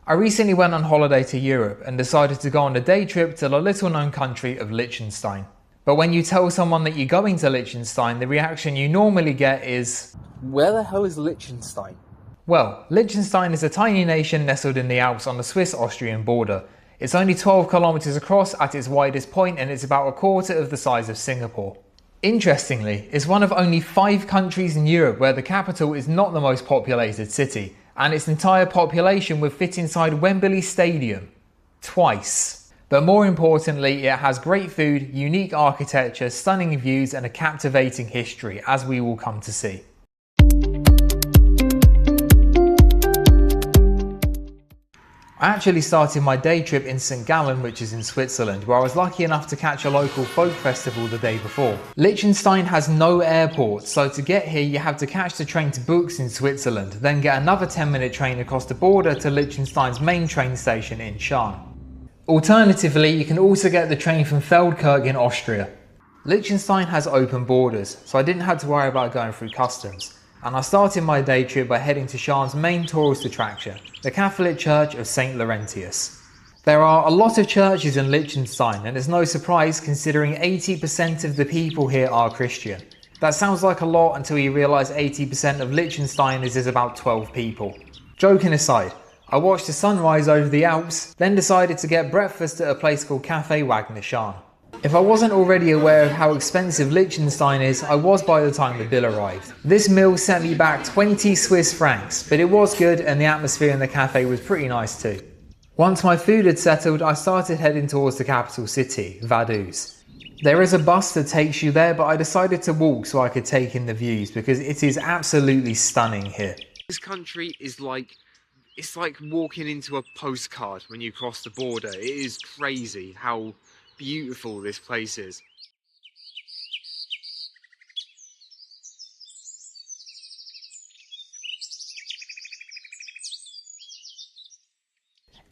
I recently went on holiday to Europe and decided to go on a day trip to the little known country of Liechtenstein. But when you tell someone that you're going to Liechtenstein, the reaction you normally get is, where the hell is Liechtenstein? Well, Liechtenstein is a tiny nation nestled in the Alps on the Swiss-Austrian border. It's only 12 kilometers across at its widest point and it's about a quarter of the size of Singapore. Interestingly, it's one of only 5 countries in Europe where the capital is not the most populated city, and its entire population would fit inside Wembley Stadium. Twice. But more importantly, it has great food, unique architecture, stunning views and a captivating history, as we will come to see. I actually started my day trip in St. Gallen, which is in Switzerland, where I was lucky enough to catch a local folk festival the day before. Liechtenstein has no airport, so to get here you have to catch the train to Buchs in Switzerland, then get another 10-minute train across the border to Liechtenstein's main train station in Schaan. Alternatively, you can also get the train from Feldkirch in Austria. Liechtenstein has open borders, so I didn't have to worry about going through customs. And I started my day trip by heading to Schaan's main tourist attraction, the Catholic Church of St. Laurentius. There are a lot of churches in Liechtenstein, and it's no surprise considering 80% of the people here are Christian. That sounds like a lot until you realise 80% of Liechtenstein is about 12 people. Joking aside, I watched the sunrise over the Alps, then decided to get breakfast at a place called Café Wagner Schaan. If I wasn't already aware of how expensive Liechtenstein is, I was by the time the bill arrived. This meal set me back 20 Swiss francs, but it was good and the atmosphere in the cafe was pretty nice too. Once my food had settled, I started heading towards the capital city, Vaduz. There is a bus that takes you there, but I decided to walk so I could take in the views because it is absolutely stunning here. This country is it's like walking into a postcard when you cross the border. It is crazy how beautiful this place is.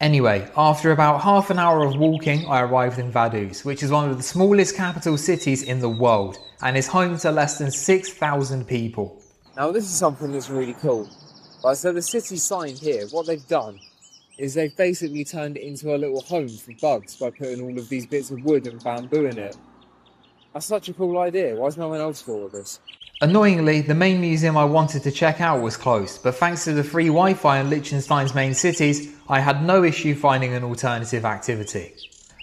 Anyway, after about half an hour of walking, I arrived in Vaduz, which is one of the smallest capital cities in the world and is home to less than 6,000 people. Now this is something that's really cool. Right, so the city sign here, what they've done is they've basically turned it into a little home for bugs by putting all of these bits of wood and bamboo in it. That's such a cool idea. Why has no one else thought of this? Annoyingly, the main museum I wanted to check out was closed, but thanks to the free Wi-Fi in Liechtenstein's main cities, I had no issue finding an alternative activity.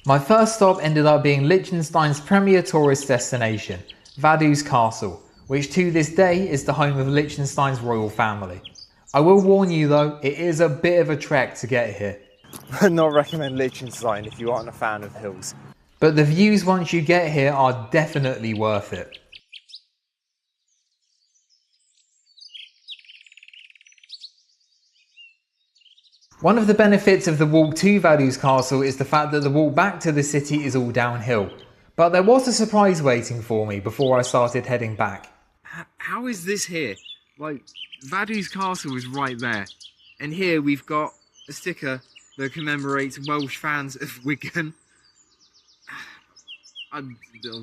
My first stop ended up being Liechtenstein's premier tourist destination, Vaduz Castle, which to this day is the home of Liechtenstein's royal family. I will warn you though, it is a bit of a trek to get here. I'd not recommend Liechtenstein if you aren't a fan of hills. But the views once you get here are definitely worth it. One of the benefits of the walk to Vaduz Castle is the fact that the walk back to the city is all downhill. But there was a surprise waiting for me before I started heading back. How is this here? Like, Vaduz Castle is right there. And here we've got a sticker that commemorates Welsh fans of Wigan.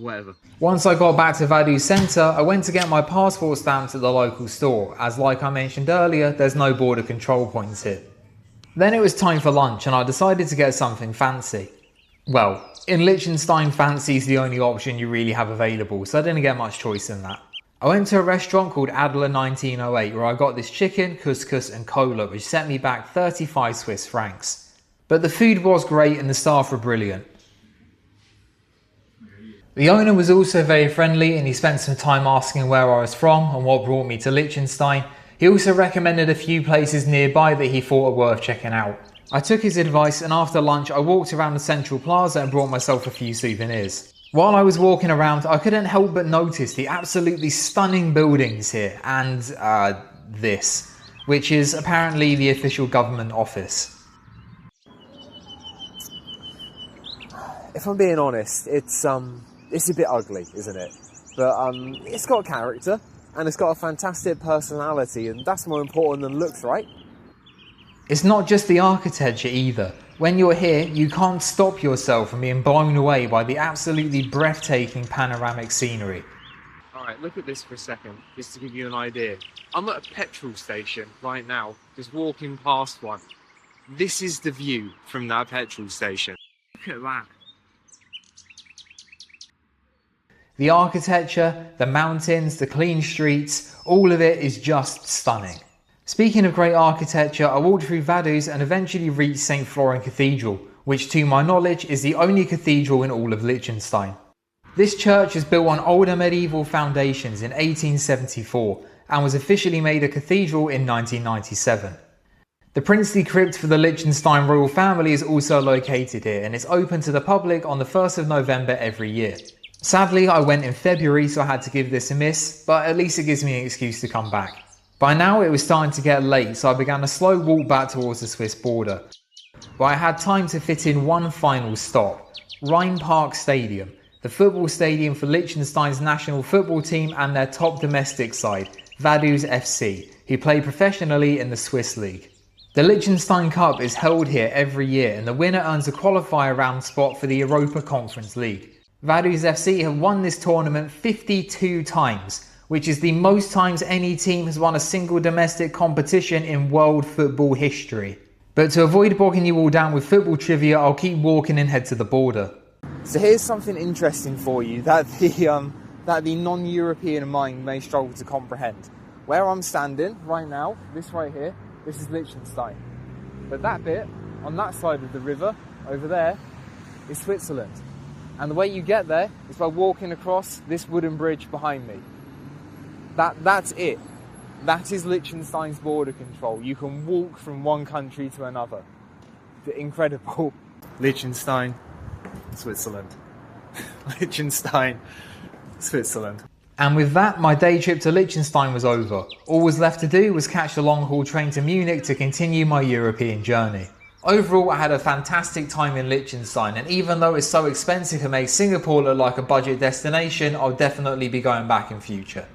Whatever. Once I got back to Vaduz Centre, I went to get my passport stamped at the local store, as like I mentioned earlier, there's no border control points here. Then it was time for lunch and I decided to get something fancy. Well, in Liechtenstein, fancy is the only option you really have available, so I didn't get much choice in that. I went to a restaurant called Adler 1908 where I got this chicken, couscous and cola, which set me back 35 Swiss francs. But the food was great and the staff were brilliant. The owner was also very friendly and he spent some time asking where I was from and what brought me to Liechtenstein. He also recommended a few places nearby that he thought were worth checking out. I took his advice and after lunch I walked around the central plaza and brought myself a few souvenirs. While I was walking around, I couldn't help but notice the absolutely stunning buildings here and this, which is apparently the official government office. If I'm being honest, it's a bit ugly, isn't it? But it's got character and it's got a fantastic personality, and that's more important than looks, right? It's not just the architecture either. When you're here, you can't stop yourself from being blown away by the absolutely breathtaking panoramic scenery. Alright, look at this for a second, just to give you an idea. I'm at a petrol station right now, just walking past one. this is the view from that petrol station. Look at that. The architecture, the mountains, the clean streets, all of it is just stunning. Speaking of great architecture, I walked through Vaduz and eventually reached St. Florin Cathedral, which to my knowledge is the only cathedral in all of Liechtenstein. This church is built on older medieval foundations in 1874 and was officially made a cathedral in 1997. The princely crypt for the Liechtenstein royal family is also located here and is open to the public on the 1st of November every year. Sadly, I went in February, so I had to give this a miss, but at least it gives me an excuse to come back. By now it was starting to get late, so I began a slow walk back towards the Swiss border. But I had time to fit in one final stop, Rhinepark Stadium, the football stadium for Liechtenstein's national football team and their top domestic side, Vaduz FC, who play professionally in the Swiss League. The Liechtenstein Cup is held here every year and the winner earns a qualifier round spot for the Europa Conference League. Vaduz FC have won this tournament 52 times, which is the most times any team has won a single domestic competition in world football history. But to avoid bogging you all down with football trivia, I'll keep walking and head to the border. So here's something interesting for you that the non-European mind may struggle to comprehend. Where I'm standing right now, this right here, this is Liechtenstein. But that bit, on that side of the river, over there, is Switzerland. And the way you get there is by walking across this wooden bridge behind me. That's it. That is Liechtenstein's border control. You can walk from one country to another. Incredible. Liechtenstein, Switzerland. Liechtenstein, Switzerland. And with that, my day trip to Liechtenstein was over. All was left to do was catch the long-haul train to Munich to continue my European journey. Overall, I had a fantastic time in Liechtenstein, and even though it's so expensive to make Singapore look like a budget destination, I'll definitely be going back in future.